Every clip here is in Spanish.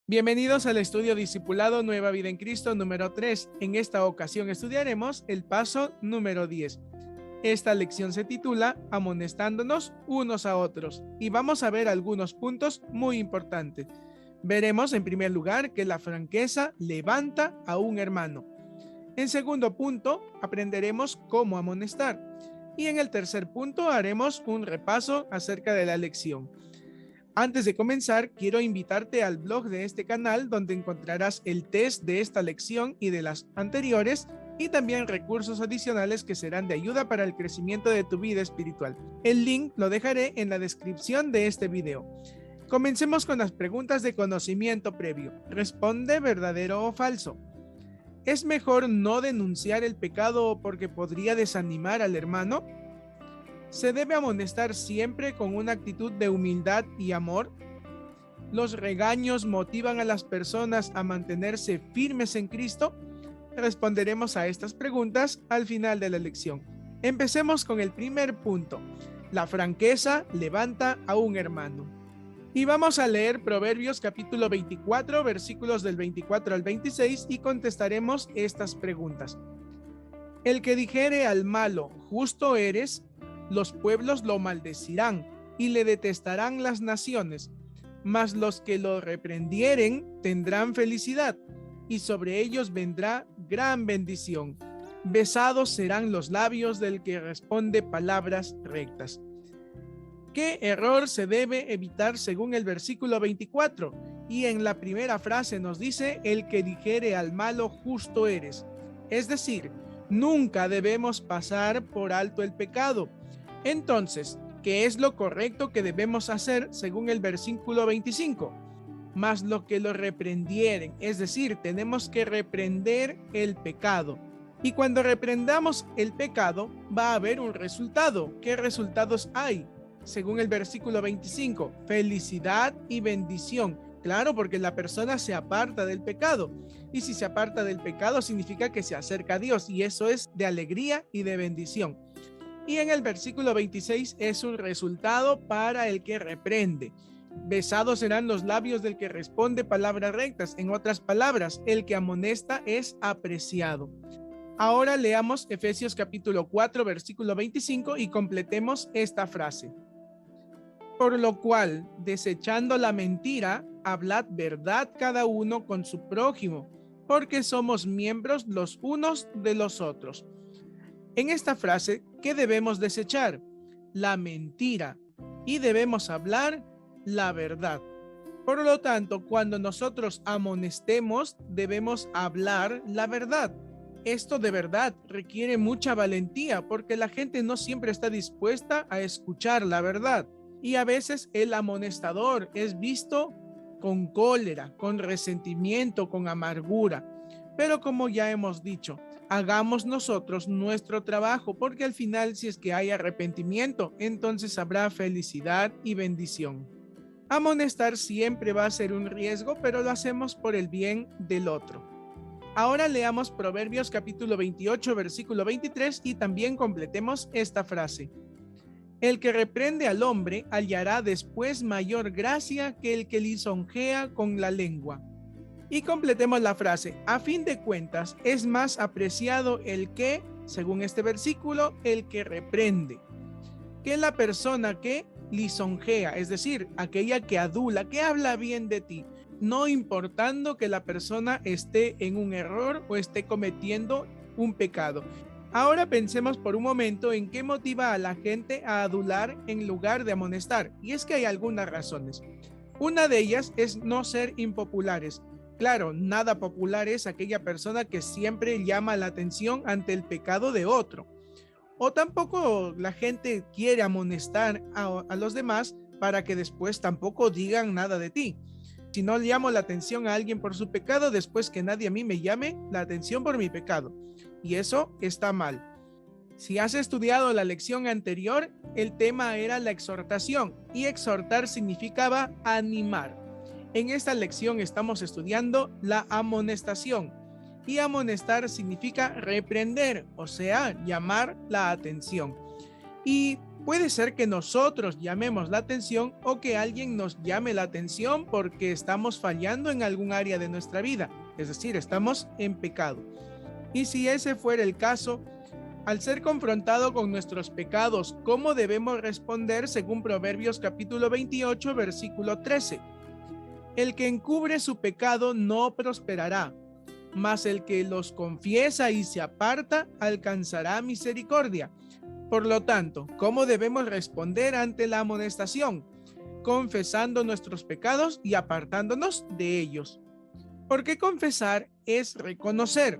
Bienvenidos al estudio Discipulado Nueva Vida en Cristo número 3. En esta ocasión estudiaremos el paso número 10. Esta lección se titula Amonestándonos unos a otros y vamos a ver algunos puntos muy importantes. Veremos en primer lugar que la franqueza levanta a un hermano. En segundo punto, aprenderemos cómo amonestar. Y en el tercer punto haremos un repaso acerca de la lección. Antes de comenzar, quiero invitarte al blog de este canal donde encontrarás el test de esta lección y de las anteriores y también recursos adicionales que serán de ayuda para el crecimiento de tu vida espiritual. El link lo dejaré en la descripción de este video. Comencemos con las preguntas de conocimiento previo. Responde verdadero o falso. ¿Es mejor no denunciar el pecado porque podría desanimar al hermano? ¿Se debe amonestar siempre con una actitud de humildad y amor? ¿Los regaños motivan a las personas a mantenerse firmes en Cristo? Responderemos a estas preguntas al final de la lección. Empecemos con el primer punto. La franqueza levanta a un hermano. Y vamos a leer Proverbios capítulo 24, versículos del 24 al 26 y contestaremos estas preguntas. El que dijere al malo, justo eres, los pueblos lo maldecirán y le detestarán las naciones, mas los que lo reprendieren tendrán felicidad y sobre ellos vendrá gran bendición. Besados serán los labios del que responde palabras rectas. ¿Qué error se debe evitar según el versículo 24? Y en la primera frase nos dice, el que dijere al malo, justo eres. Es decir, nunca debemos pasar por alto el pecado. Entonces, ¿qué es lo correcto que debemos hacer según el versículo 25? Mas lo que lo reprendieren, es decir, tenemos que reprender el pecado. Y cuando reprendamos el pecado, va a haber un resultado. ¿Qué resultados hay? Según el versículo 25, felicidad y bendición. Claro, porque la persona se aparta del pecado. Y si se aparta del pecado, significa que se acerca a Dios. Y eso es de alegría y de bendición. Y en el versículo 26 es un resultado para el que reprende. Besados serán los labios del que responde palabras rectas. En otras palabras, el que amonesta es apreciado. Ahora leamos Efesios capítulo 4, versículo 25 y completemos esta frase. Por lo cual, desechando la mentira, hablad verdad cada uno con su prójimo, porque somos miembros los unos de los otros. En esta frase, ¿qué debemos desechar? La mentira. Y debemos hablar la verdad. Por lo tanto, cuando nosotros amonestemos, debemos hablar la verdad. Esto de verdad requiere mucha valentía porque la gente no siempre está dispuesta a escuchar la verdad. Y a veces el amonestador es visto con cólera, con resentimiento, con amargura. Pero como ya hemos dicho, hagamos nosotros nuestro trabajo, porque al final, si es que hay arrepentimiento, entonces habrá felicidad y bendición. Amonestar siempre va a ser un riesgo, pero lo hacemos por el bien del otro. Ahora leamos Proverbios capítulo 28, versículo 23 y también completemos esta frase. El que reprende al hombre hallará después mayor gracia que el que lisonjea con la lengua. Y completemos la frase, a fin de cuentas, es más apreciado el que, según este versículo, el que reprende, que la persona que lisonjea, es decir, aquella que adula, que habla bien de ti, no importando que la persona esté en un error o esté cometiendo un pecado. Ahora pensemos por un momento en qué motiva a la gente a adular en lugar de amonestar, y es que hay algunas razones. Una de ellas es no ser impopulares. Claro, nada popular es aquella persona que siempre llama la atención ante el pecado de otro. O tampoco la gente quiere amonestar a los demás para que después tampoco digan nada de ti. Si no llamo la atención a alguien por su pecado, después que nadie a mí me llame la atención por mi pecado. Y eso está mal. Si has estudiado la lección anterior, el tema era la exhortación y exhortar significaba animar. En esta lección estamos estudiando la amonestación y amonestar significa reprender, o sea, llamar la atención. Y puede ser que nosotros llamemos la atención o que alguien nos llame la atención porque estamos fallando en algún área de nuestra vida, es decir, estamos en pecado. Y si ese fuera el caso, al ser confrontado con nuestros pecados, ¿cómo debemos responder según Proverbios capítulo 28, versículo 13? El que encubre su pecado no prosperará, mas el que los confiesa y se aparta alcanzará misericordia. Por lo tanto, ¿cómo debemos responder ante la amonestación? Confesando nuestros pecados y apartándonos de ellos. Porque confesar es reconocer.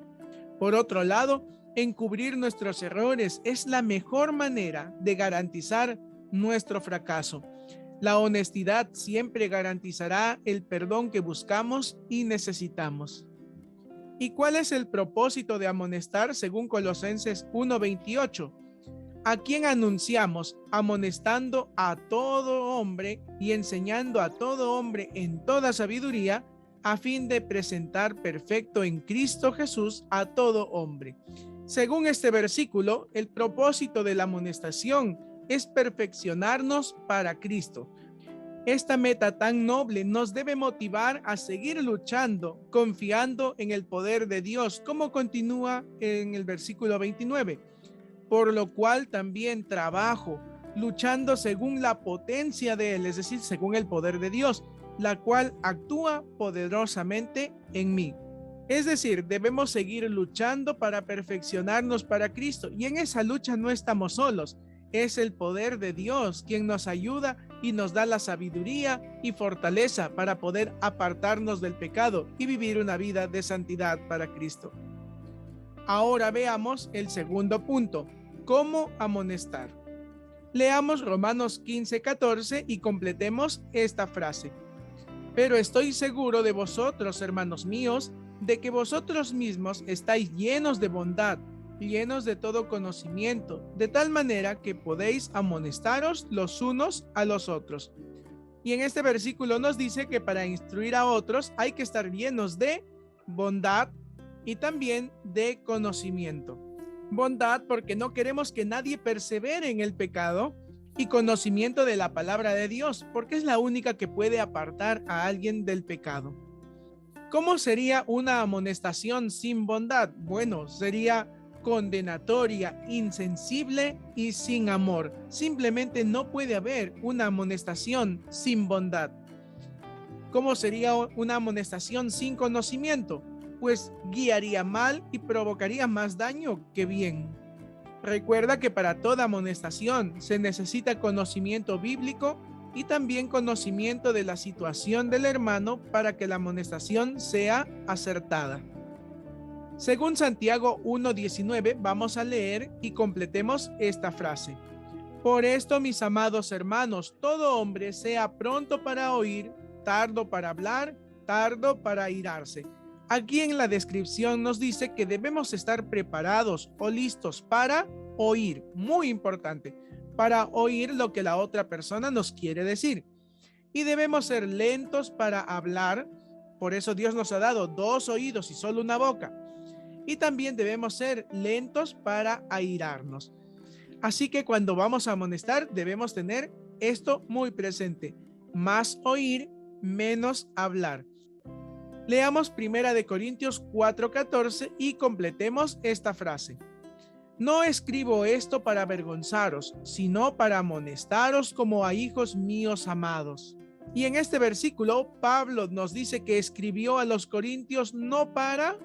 Por otro lado, encubrir nuestros errores es la mejor manera de garantizar nuestro fracaso. La honestidad siempre garantizará el perdón que buscamos y necesitamos. ¿Y cuál es el propósito de amonestar según Colosenses 1:28? ¿A quién anunciamos? Amonestando a todo hombre y enseñando a todo hombre en toda sabiduría, a fin de presentar perfecto en Cristo Jesús a todo hombre. Según este versículo, el propósito de la amonestación es perfeccionarnos para Cristo. Esta meta tan noble nos debe motivar a seguir luchando, confiando en el poder de Dios, como continúa en el versículo 29. Por lo cual también trabajo, luchando según la potencia de Él, es decir, según el poder de Dios, la cual actúa poderosamente en mí. Es decir, debemos seguir luchando para perfeccionarnos para Cristo, y en esa lucha no estamos solos. Es el poder de Dios quien nos ayuda y nos da la sabiduría y fortaleza para poder apartarnos del pecado y vivir una vida de santidad para Cristo. Ahora veamos el segundo punto, ¿cómo amonestar? Leamos Romanos 15:14 y completemos esta frase. Pero estoy seguro de vosotros, hermanos míos, de que vosotros mismos estáis llenos de bondad, llenos de todo conocimiento, de tal manera que podéis amonestaros los unos a los otros. Y en este versículo nos dice que para instruir a otros hay que estar llenos de bondad y también de conocimiento. Bondad porque no queremos que nadie persevere en el pecado, y conocimiento de la palabra de Dios porque es la única que puede apartar a alguien del pecado. ¿Cómo sería una amonestación sin bondad? Bueno, sería condenatoria, insensible y sin amor. Simplemente no puede haber una amonestación sin bondad. ¿Cómo sería una amonestación sin conocimiento? Pues guiaría mal y provocaría más daño que bien. Recuerda que para toda amonestación se necesita conocimiento bíblico y también conocimiento de la situación del hermano para que la amonestación sea acertada. Según Santiago 1:19, vamos a leer y completemos esta frase. Por esto, mis amados hermanos, todo hombre sea pronto para oír, tardo para hablar, tardo para airarse. Aquí en la descripción nos dice que debemos estar preparados o listos para oír, muy importante, para oír lo que la otra persona nos quiere decir. Y debemos ser lentos para hablar, por eso Dios nos ha dado 2 oídos y solo una boca. Y también debemos ser lentos para airarnos. Así que cuando vamos a amonestar debemos tener esto muy presente, más oír, menos hablar. Leamos 1 Corintios 4:14 y completemos esta frase. No escribo esto para avergonzaros, sino para amonestaros como a hijos míos amados. Y en este versículo, Pablo nos dice que escribió a los corintios no para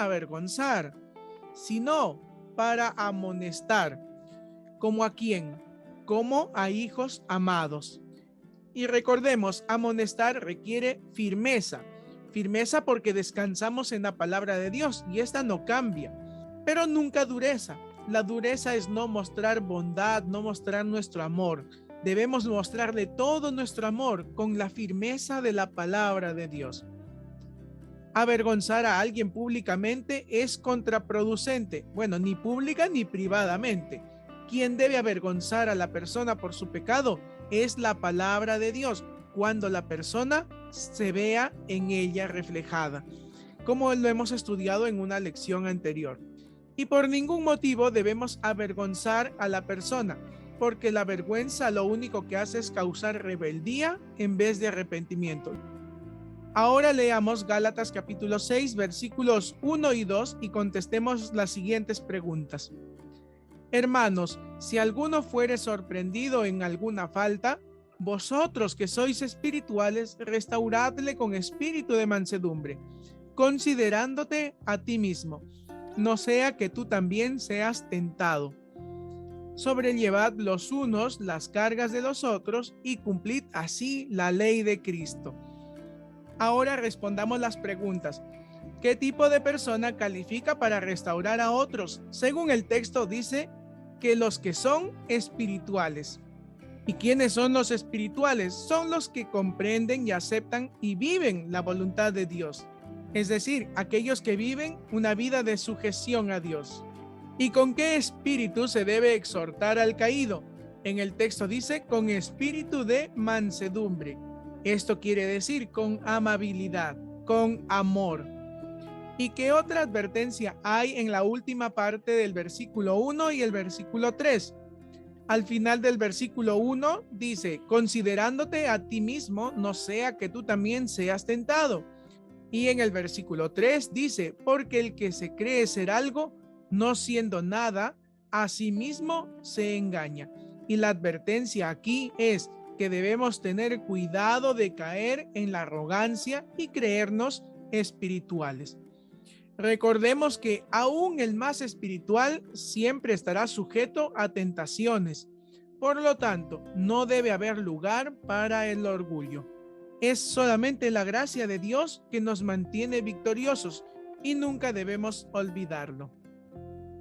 avergonzar, sino para amonestar. ¿Como a quién? Como a hijos amados. Y recordemos, amonestar requiere firmeza. Firmeza porque descansamos en la palabra de Dios y esta no cambia, pero nunca dureza. La dureza es no mostrar bondad, no mostrar nuestro amor. Debemos mostrarle todo nuestro amor con la firmeza de la palabra de Dios. Avergonzar a alguien públicamente es contraproducente. Bueno, ni pública ni privadamente. Quien debe avergonzar a la persona por su pecado es la palabra de Dios, cuando la persona se vea en ella reflejada, como lo hemos estudiado en una lección anterior. Y por ningún motivo debemos avergonzar a la persona, porque la vergüenza lo único que hace es causar rebeldía en vez de arrepentimiento. Ahora leamos Gálatas capítulo 6, versículos 1 y 2 y contestemos las siguientes preguntas. Hermanos, si alguno fuere sorprendido en alguna falta, vosotros que sois espirituales, restauradle con espíritu de mansedumbre, considerándote a ti mismo, no sea que tú también seas tentado. Sobrellevad los unos las cargas de los otros y cumplid así la ley de Cristo. Ahora respondamos las preguntas. ¿Qué tipo de persona califica para restaurar a otros? Según el texto dice que los que son espirituales. ¿Y quiénes son los espirituales? Son los que comprenden y aceptan y viven la voluntad de Dios. Es decir, aquellos que viven una vida de sujeción a Dios. ¿Y con qué espíritu se debe exhortar al caído? En el texto dice con espíritu de mansedumbre. Esto quiere decir con amabilidad, con amor. ¿Y qué otra advertencia hay en la última parte del versículo 1 y el versículo 3? Al final del versículo 1 dice, considerándote a ti mismo, no sea que tú también seas tentado. Y en el versículo 3 dice, porque el que se cree ser algo, no siendo nada, a sí mismo se engaña. Y la advertencia aquí es que debemos tener cuidado de caer en la arrogancia y creernos espirituales. Recordemos que aún el más espiritual siempre estará sujeto a tentaciones. Por lo tanto, no debe haber lugar para el orgullo. Es solamente la gracia de Dios que nos mantiene victoriosos y nunca debemos olvidarlo.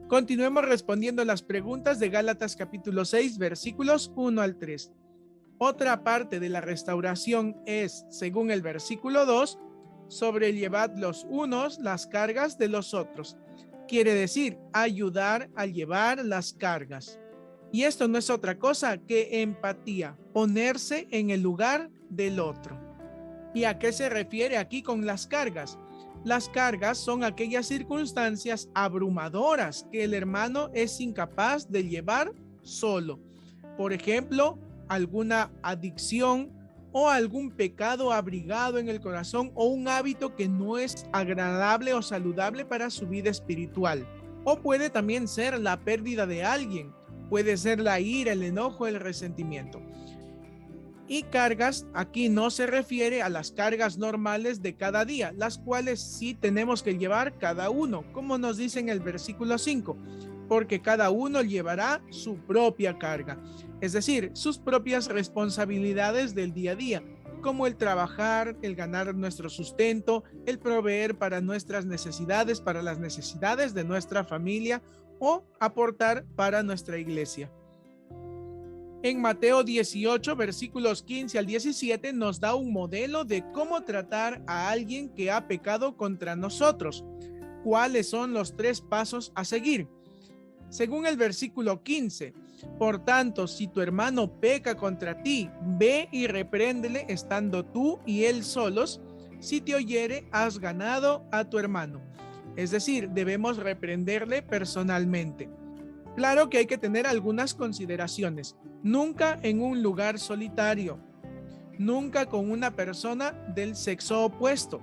Continuemos respondiendo las preguntas de Gálatas capítulo 6, versículos 1 al 3. Otra parte de la restauración es, según el versículo 2, sobrellevad los unos las cargas de los otros. Quiere decir, ayudar a llevar las cargas. Y esto no es otra cosa que empatía, ponerse en el lugar del otro. ¿Y a qué se refiere aquí con las cargas? Las cargas son aquellas circunstancias abrumadoras que el hermano es incapaz de llevar solo. Por ejemplo, alguna adicción o algún pecado abrigado en el corazón o un hábito que no es agradable o saludable para su vida espiritual. O puede también ser la pérdida de alguien, puede ser la ira, el enojo, el resentimiento. Y cargas, aquí no se refiere a las cargas normales de cada día, las cuales sí tenemos que llevar cada uno, como nos dice en el versículo 5, porque cada uno llevará su propia carga, es decir, sus propias responsabilidades del día a día, como el trabajar, el ganar nuestro sustento, el proveer para nuestras necesidades, para las necesidades de nuestra familia o aportar para nuestra iglesia. En Mateo 18, versículos 15 al 17, nos da un modelo de cómo tratar a alguien que ha pecado contra nosotros. ¿Cuáles son los 3 pasos a seguir? Según el versículo 15, por tanto, si tu hermano peca contra ti, ve y repréndele estando tú y él solos. Si te oyere, has ganado a tu hermano. Es decir, debemos reprenderle personalmente. Claro que hay que tener algunas consideraciones. Nunca en un lugar solitario. Nunca con una persona del sexo opuesto.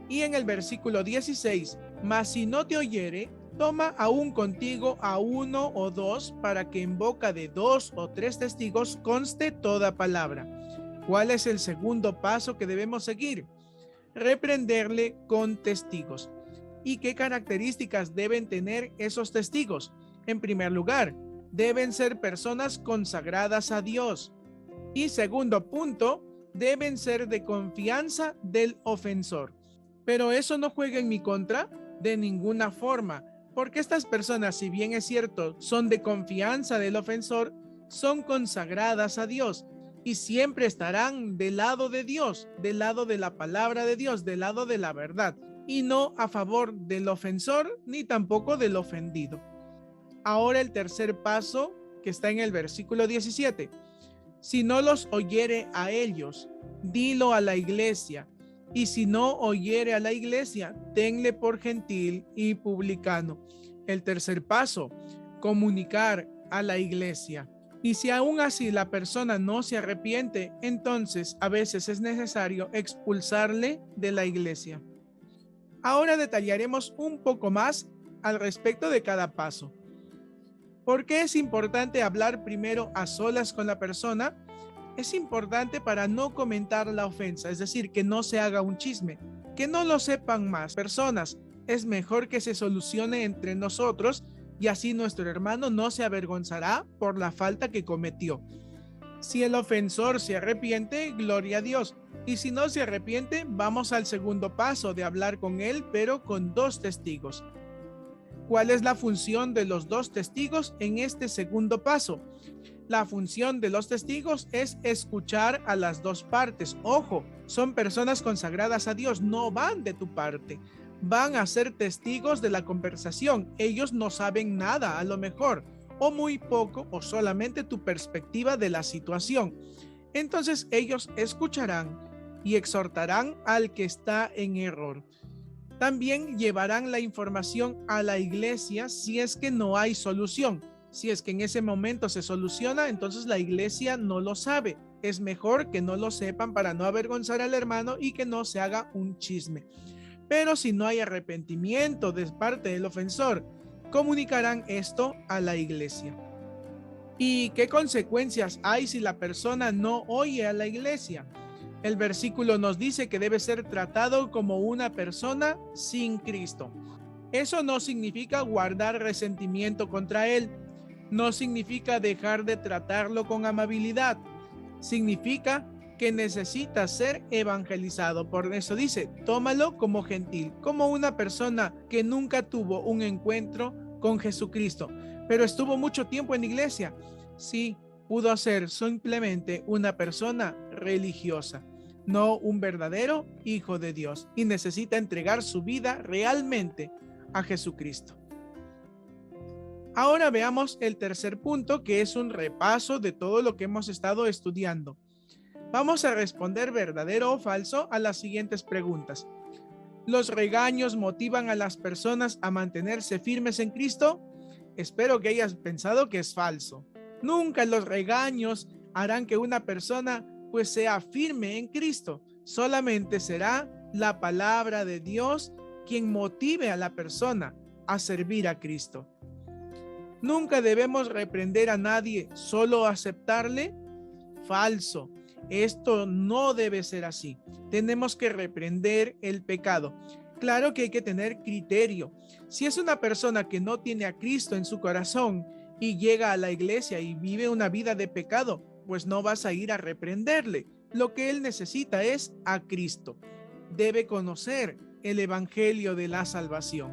Y en el versículo 16, mas si no te oyere, toma aún contigo a 1 o 2 para que en boca de 2 o 3 testigos conste toda palabra. ¿Cuál es el segundo paso que debemos seguir? Reprenderle con testigos. ¿Y qué características deben tener esos testigos? En primer lugar, deben ser personas consagradas a Dios. Y segundo punto, deben ser de confianza del ofensor. Pero eso no juega en mi contra de ninguna forma, porque estas personas, si bien es cierto, son de confianza del ofensor, son consagradas a Dios y siempre estarán del lado de Dios, del lado de la palabra de Dios, del lado de la verdad, y no a favor del ofensor ni tampoco del ofendido. Ahora el tercer paso que está en el versículo 17. Si no los oyere a ellos, dilo a la iglesia. Y si no oyere a la iglesia, tenle por gentil y publicano. El tercer paso, comunicar a la iglesia. Y si aún así la persona no se arrepiente, entonces a veces es necesario expulsarle de la iglesia. Ahora detallaremos un poco más al respecto de cada paso. ¿Por qué es importante hablar primero a solas con la persona? Es importante para no comentar la ofensa, es decir, que no se haga un chisme, que no lo sepan más personas. Es mejor que se solucione entre nosotros y así nuestro hermano no se avergonzará por la falta que cometió. Si el ofensor se arrepiente, gloria a Dios. Y si no se arrepiente, vamos al segundo paso de hablar con él, pero con 2 testigos. ¿Cuál es la función de los 2 testigos en este segundo paso? La función de los testigos es escuchar a las 2 partes. Ojo, son personas consagradas a Dios, no van de tu parte. Van a ser testigos de la conversación. Ellos no saben nada, a lo mejor, o muy poco, o solamente tu perspectiva de la situación. Entonces ellos escucharán y exhortarán al que está en error. También llevarán la información a la iglesia si es que no hay solución. Si es que en ese momento se soluciona, entonces la iglesia no lo sabe. Es mejor que no lo sepan para no avergonzar al hermano y que no se haga un chisme. Pero si no hay arrepentimiento de parte del ofensor, comunicarán esto a la iglesia. ¿Y qué consecuencias hay si la persona no oye a la iglesia? El versículo nos dice que debe ser tratado como una persona sin Cristo. Eso no significa guardar resentimiento contra él. No significa dejar de tratarlo con amabilidad. Significa que necesita ser evangelizado. Por eso dice, tómalo como gentil, como una persona que nunca tuvo un encuentro con Jesucristo, pero estuvo mucho tiempo en iglesia. Sí, pudo ser simplemente una persona religiosa, no un verdadero hijo de Dios, y necesita entregar su vida realmente a Jesucristo. Ahora veamos el tercer punto, que es un repaso de todo lo que hemos estado estudiando. Vamos a responder verdadero o falso a las siguientes preguntas. ¿Los regaños motivan a las personas a mantenerse firmes en Cristo? Espero que hayas pensado que es falso. Nunca los regaños harán que una persona pues sea firme en Cristo. Solamente será la palabra de Dios quien motive a la persona a servir a Cristo. Nunca debemos reprender a nadie, solo aceptarle. Falso. Esto no debe ser así. Tenemos que reprender el pecado. Claro que hay que tener criterio. Si es una persona que no tiene a Cristo en su corazón y llega a la iglesia y vive una vida de pecado, pues no vas a ir a reprenderle. Lo que él necesita es a Cristo. Debe conocer el evangelio de la salvación.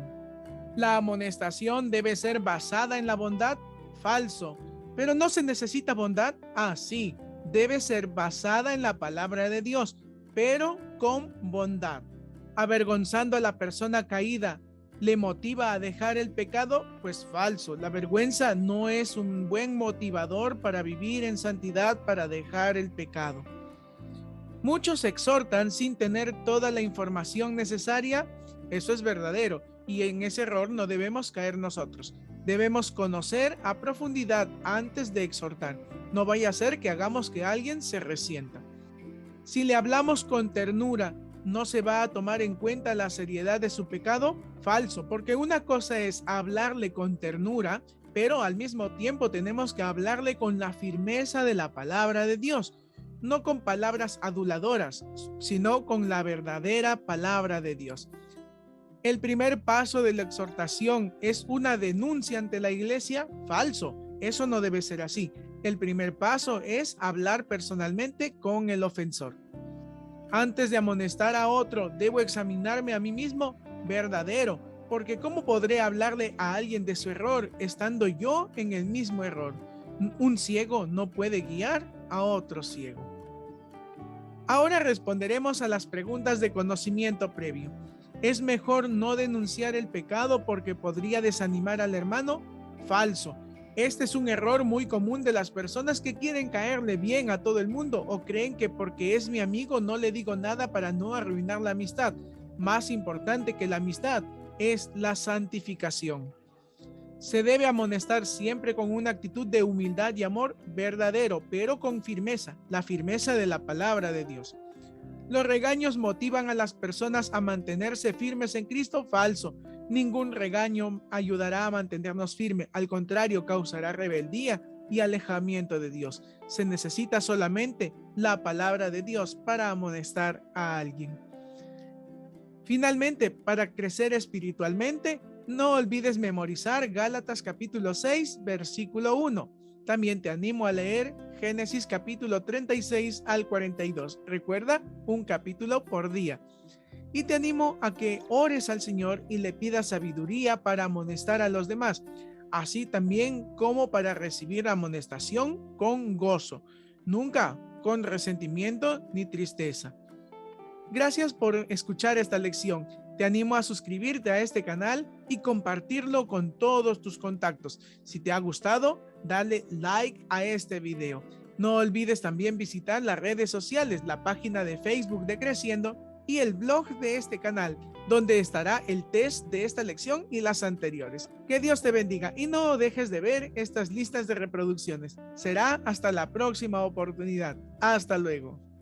La amonestación debe ser basada en la bondad. Falso. Pero no se necesita bondad. Sí. Debe ser basada en la palabra de Dios, pero con bondad. Avergonzando a la persona caída, ¿le motiva a dejar el pecado? Pues falso. La vergüenza no es un buen motivador para vivir en santidad, para dejar el pecado. Muchos exhortan sin tener toda la información necesaria. Eso es verdadero, y en ese error no debemos caer nosotros. Debemos conocer a profundidad antes de exhortar. No vaya a ser que hagamos que alguien se resienta. Si le hablamos con ternura, ¿no se va a tomar en cuenta la seriedad de su pecado? Falso, porque una cosa es hablarle con ternura, pero al mismo tiempo tenemos que hablarle con la firmeza de la palabra de Dios, no con palabras aduladoras, sino con la verdadera palabra de Dios. El primer paso de la exhortación es una denuncia ante la iglesia. Falso, eso no debe ser así. El primer paso es hablar personalmente con el ofensor. Antes de amonestar a otro, ¿debo examinarme a mí mismo? Verdadero, porque ¿cómo podré hablarle a alguien de su error estando yo en el mismo error? Un ciego no puede guiar a otro ciego. Ahora responderemos a las preguntas de conocimiento previo. ¿Es mejor no denunciar el pecado porque podría desanimar al hermano? Falso. Este es un error muy común de las personas que quieren caerle bien a todo el mundo o creen que porque es mi amigo no le digo nada para no arruinar la amistad. Más importante que la amistad es la santificación. Se debe amonestar siempre con una actitud de humildad y amor verdadero, pero con firmeza, la firmeza de la palabra de Dios. Los regaños motivan a las personas a mantenerse firmes en Cristo. Falso. Ningún regaño ayudará a mantenernos firmes. Al contrario, causará rebeldía y alejamiento de Dios. Se necesita solamente la palabra de Dios para amonestar a alguien. Finalmente, para crecer espiritualmente, no olvides memorizar Gálatas capítulo 6, versículo 1. También te animo a leer Génesis capítulo 36 al 42. Recuerda, un capítulo por día. Y te animo a que ores al Señor y le pidas sabiduría para amonestar a los demás, así también como para recibir amonestación con gozo, nunca con resentimiento ni tristeza. Gracias por escuchar esta lección. Te animo a suscribirte a este canal y compartirlo con todos tus contactos. Si te ha gustado, dale like a este video. No olvides también visitar las redes sociales, la página de Facebook de Creciendo y el blog de este canal, donde estará el test de esta lección y las anteriores. Que Dios te bendiga y no dejes de ver estas listas de reproducciones. Será hasta la próxima oportunidad. Hasta luego.